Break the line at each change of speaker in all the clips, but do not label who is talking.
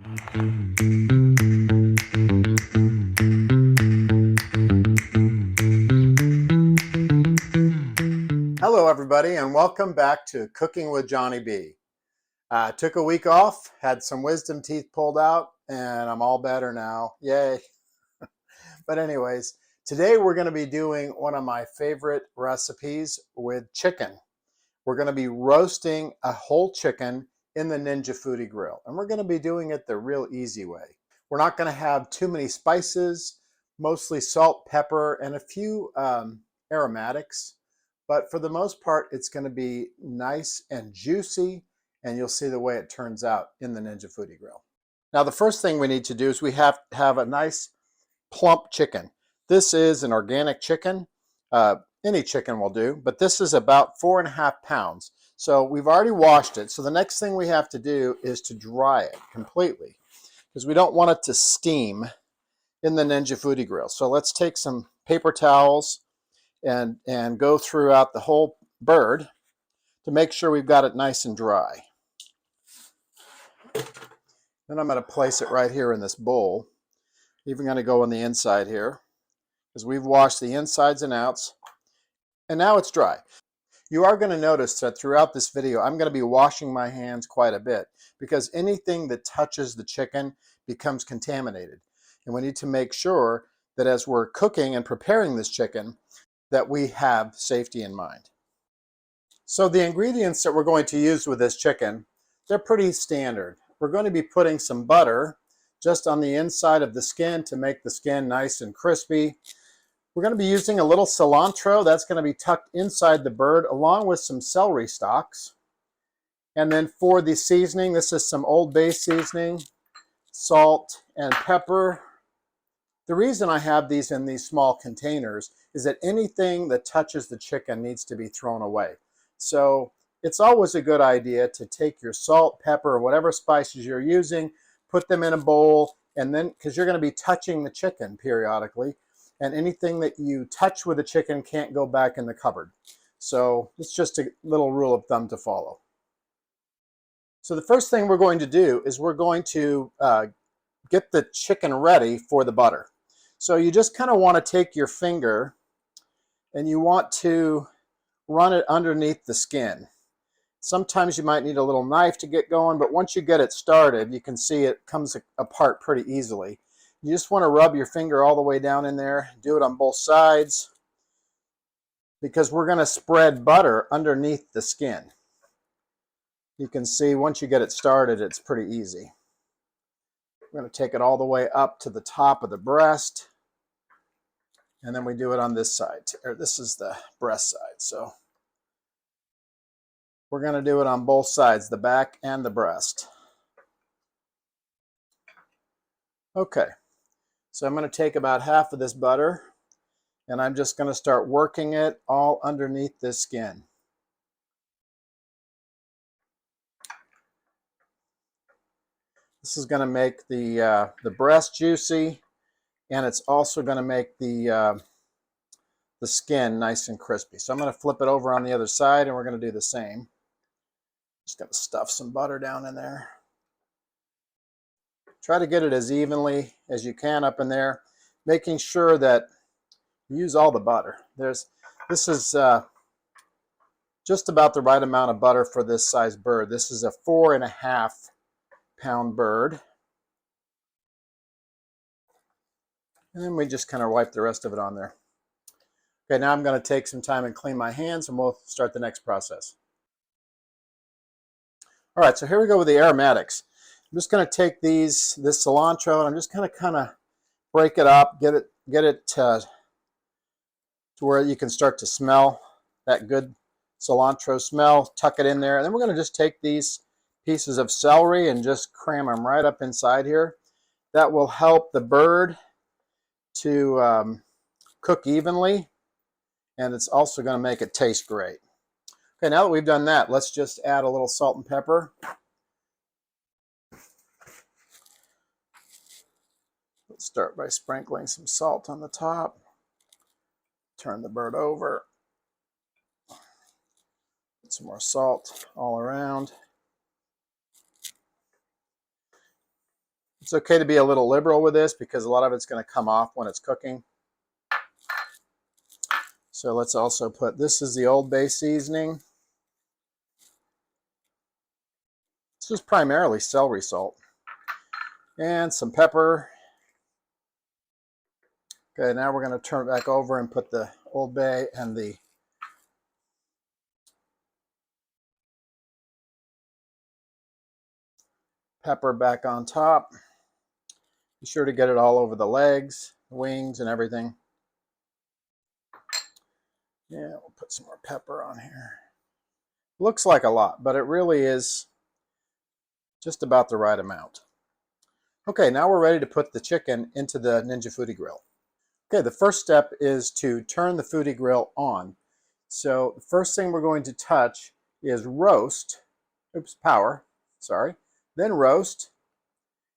Hello everybody, and welcome back to Cooking with Johnny B. Took a week off, had some wisdom teeth pulled out, and I'm all better now. Yay. But anyways, today we're going to be doing one of my favorite recipes with chicken. We're going to be roasting a whole chicken in the Ninja Foodi Grill, and we're going to be doing it the real easy way. We're not going to have too many spices, mostly salt, pepper, and a few aromatics. But for the most part, it's going to be nice and juicy, and you'll see the way it turns out in the Ninja Foodi Grill. Now, the first thing we need to do is we have to have a nice plump chicken. This is an organic chicken. Any chicken will do, but this is about 4.5 pounds. So we've already washed it. So the next thing we have to do is to dry it completely, because we don't want it to steam in the Ninja Foodi Grill. So let's take some paper towels and go throughout the whole bird to make sure we've got it nice and dry. Then I'm going to place it right here in this bowl. Even going to go on the inside here, because we've washed the insides and outs, and now it's dry. You are going to notice that throughout this video I'm going to be washing my hands quite a bit, because anything that touches the chicken becomes contaminated, and we need to make sure that as we're cooking and preparing this chicken that we have safety in mind. So the ingredients that we're going to use with this chicken, they're pretty standard. We're going to be putting some butter just on the inside of the skin to make the skin nice and crispy. We're going to be using a little cilantro that's going to be tucked inside the bird, along with some celery stalks. And then for the seasoning, this is some Old Bay seasoning, salt and pepper. The reason I have these in these small containers is that anything that touches the chicken needs to be thrown away. So it's always a good idea to take your salt, pepper, or whatever spices you're using, put them in a bowl, and then, because you're going to be touching the chicken periodically, and anything that you touch with the chicken can't go back in the cupboard. So it's just a little rule of thumb to follow. So the first thing we're going to do is we're going to get the chicken ready for the butter. So you just kind of want to take your finger and you want to run it underneath the skin. Sometimes you might need a little knife to get going, but once you get it started, you can see it comes apart pretty easily. You just want to rub your finger all the way down in there. Do it on both sides, because we're going to spread butter underneath the skin. You can see once you get it started, it's pretty easy. We're going to take it all the way up to the top of the breast, and then we do it on this side, or this is the breast side. So we're going to do it on both sides, the back and the breast. Okay, so I'm going to take about half of this butter, and I'm just going to start working it all underneath this skin. This is going to make the breast juicy, and it's also going to make the skin nice and crispy. So I'm going to flip it over on the other side, and we're going to do the same. Just going to stuff some butter down in there. Try to get it as evenly as you can up in there, making sure that you use all the butter. This is just about the right amount of butter for this size bird. This is a 4.5 pound bird. And then we just kind of wipe the rest of it on there. Okay, now I'm going to take some time and clean my hands, and we'll start the next process. All right, so here we go with the aromatics. I'm just going to take this cilantro, and I'm just going to kind of break it up, get it to where you can start to smell that good cilantro smell. Tuck it in there, and then we're going to just take these pieces of celery and just cram them right up inside here. That will help the bird to cook evenly, and it's also going to make it taste great. Okay, now that we've done that, let's just add a little salt and pepper. Let's start by sprinkling some salt on the top. Turn the bird over. Put some more salt all around. It's okay to be a little liberal with this because a lot of it's going to come off when it's cooking. So let's also put, this is the Old Bay seasoning. This is primarily celery salt. And some pepper. Okay, now we're going to turn it back over and put the Old Bay and the pepper back on top. Be sure to get it all over the legs, wings, and everything. Yeah, we'll put some more pepper on here. Looks like a lot, but it really is just about the right amount. Okay, now we're ready to put the chicken into the Ninja Foodi Grill. Okay, the first step is to turn the Foodi Grill on. So the first thing we're going to touch is power, then roast,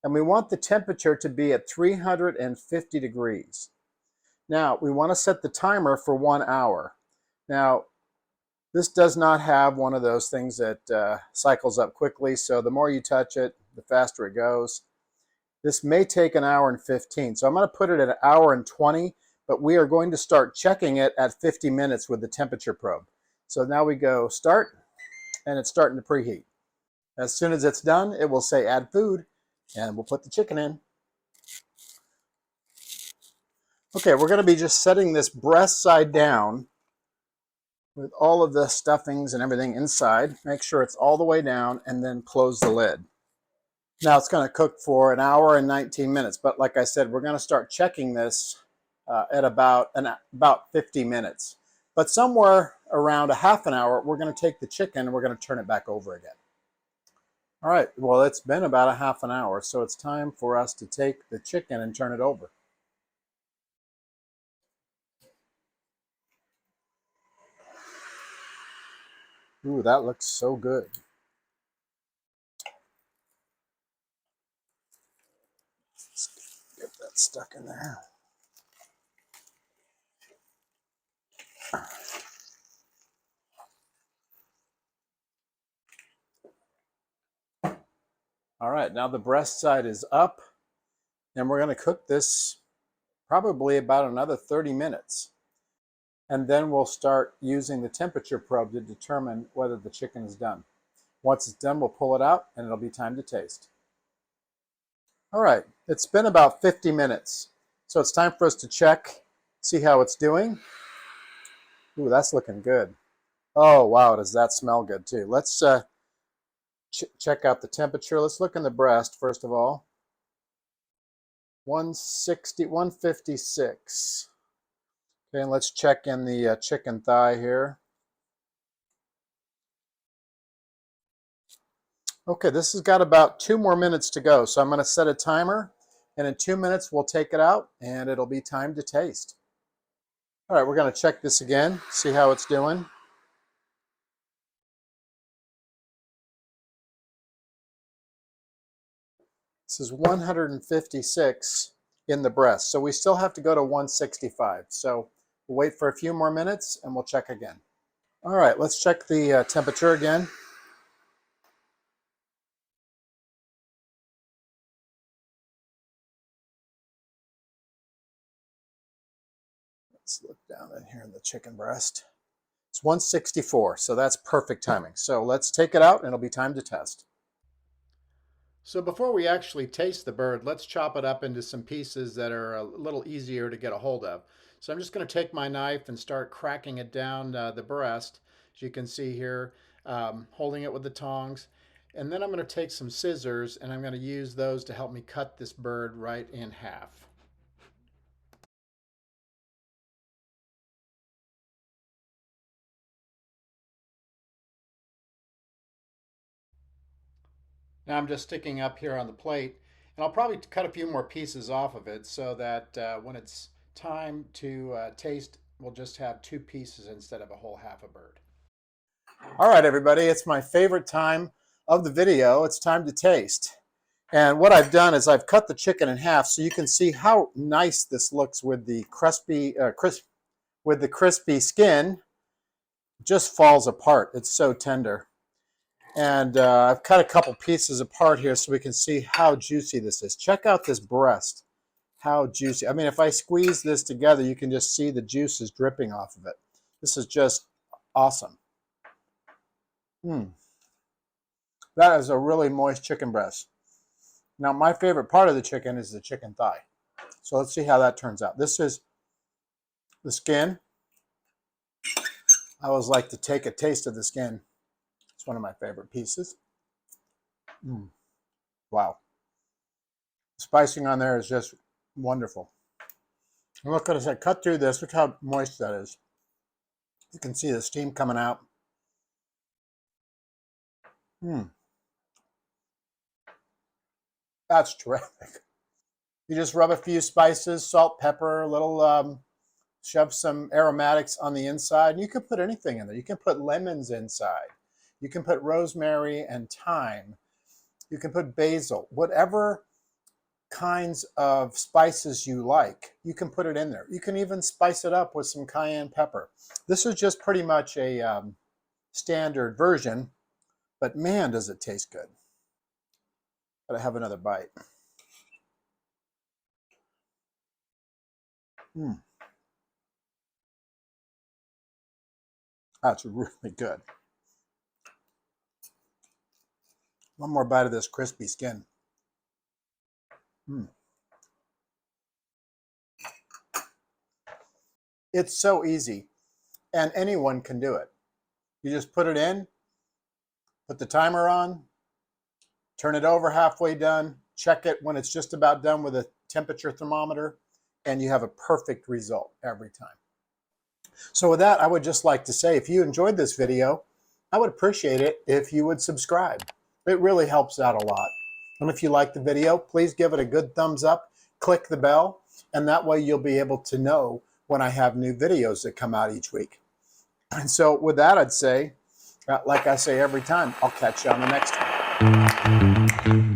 and we want the temperature to be at 350 degrees. Now, we want to set the timer for 1 hour. Now, this does not have one of those things that cycles up quickly, so the more you touch it, the faster it goes. This may take 1 hour and 15, so I'm going to put it at 1 hour and 20, but we are going to start checking it at 50 minutes with the temperature probe. So now we go start, and it's starting to preheat. As soon as it's done, it will say add food, and we'll put the chicken in. Okay, we're going to be just setting this breast side down with all of the stuffings and everything inside. Make sure it's all the way down, and then close the lid. Now it's going to cook for 1 hour and 19 minutes, but like I said, we're going to start checking this at about 50 minutes. But somewhere around a half an hour, we're going to take the chicken and we're going to turn it back over again. All right, well, it's been about a half an hour, so it's time for us to take the chicken and turn it over. Ooh, that looks so good. Let's get that stuck in there. All right, now the breast side is up, and we're going to cook this probably about another 30 minutes. And then we'll start using the temperature probe to determine whether the chicken is done. Once it's done, we'll pull it out, and it'll be time to taste. All right, it's been about 50 minutes, so it's time for us to check, see how it's doing. Ooh, that's looking good. Oh, wow, does that smell good too. Let's check out the temperature. Let's look in the breast, first of all. 160, 156. Okay, and let's check in the chicken thigh here. Okay, this has got about 2 more minutes to go, so I'm going to set a timer, and in 2 minutes we'll take it out, and it'll be time to taste. All right, we're going to check this again, see how it's doing. This is 156 in the breast, so we still have to go to 165. So we'll wait for a few more minutes, and we'll check again. All right, let's check the temperature again. Let's look down in here in the chicken breast. It's 164, so that's perfect timing. So let's take it out, and it'll be time to test. So before we actually taste the bird, let's chop it up into some pieces that are a little easier to get a hold of. So I'm just going to take my knife and start cracking it down the breast, as you can see here, holding it with the tongs. And then I'm going to take some scissors, and I'm going to use those to help me cut this bird right in half. Now I'm just sticking up here on the plate, and I'll probably cut a few more pieces off of it so that when it's time to taste, we'll just have 2 pieces instead of a whole half a bird. All right, everybody, it's my favorite time of the video. It's time to taste. And what I've done is I've cut the chicken in half so you can see how nice this looks with the crispy skin. It just falls apart. It's so tender. And I've cut a couple pieces apart here so we can see how juicy this is. Check out this breast. How juicy. I mean, if I squeeze this together, you can just see the juices dripping off of it. This is just awesome. That is a really moist chicken breast. Now, my favorite part of the chicken is the chicken thigh. So let's see how that turns out. This is the skin. I always like to take a taste of the skin. It's one of my favorite pieces. Wow. The spicing on there is just wonderful. And look, as I cut through this, look how moist that is. You can see the steam coming out. That's terrific. You just rub a few spices, salt, pepper, a little, shove some aromatics on the inside. And you can put anything in there. You can put lemons inside. You can put rosemary and thyme. You can put basil. Whatever kinds of spices you like, you can put it in there. You can even spice it up with some cayenne pepper. This is just pretty much a standard version, but man, does it taste good. Gotta have another bite. That's really good. One more bite of this crispy skin. It's so easy, and anyone can do it. You just put it in, put the timer on, turn it over halfway done, check it when it's just about done with a temperature thermometer, and you have a perfect result every time. So with that, I would just like to say, if you enjoyed this video, I would appreciate it if you would subscribe. It really helps out a lot. And if you like the video, please give it a good thumbs up, click the bell, and that way you'll be able to know when I have new videos that come out each week. And so with that, I'd say, like I say every time, I'll catch you on the next one.